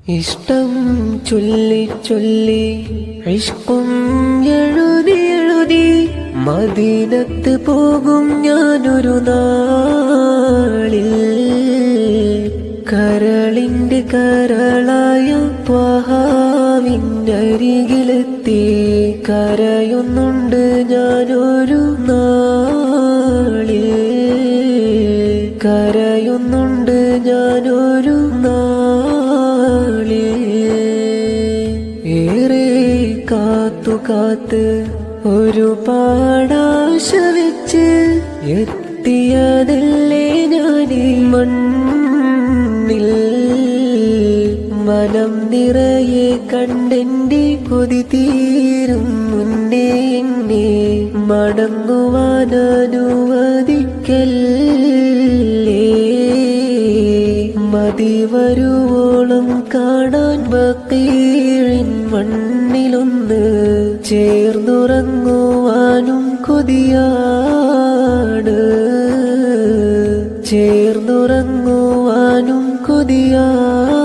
ഇഷ്ടം ചൊല്ലി ചൊല്ലി ഇഷ്കും എഴുതി എഴുതി മദീനത്ത് പോകും ഞാനൊരു നാളിൽ. കരളിന്റെ കരളായ ത്വഹാവിനരികിലെത്തി കരയുന്നുണ്ട് ഞാനൊരു നാളിൽ. കരയുന്നുണ്ട് ഞാനൊരു നാളിൽ. ഏറെ കാത്തു കാത്ത് ഒരുപാടാശ വെച്ച് എത്തിയതല്ലേ ഞാനീ മണ്ണിൽ. മനം നിറയെ കണ്ടെന്റെ കൊതി തീരും മുന്നേ എന്നെ മടങ്ങുവാനനുവദിക്കല്ലേ. മതി വരുവോളം കാണാൻ ബഖീഇൻ മണ്ണിലൊന്ന് ചേർന്നുറങ്ങുവാനും കൊതിയാണ്. ചേർന്നുറങ്ങുവാനും കൊതിയാണ്.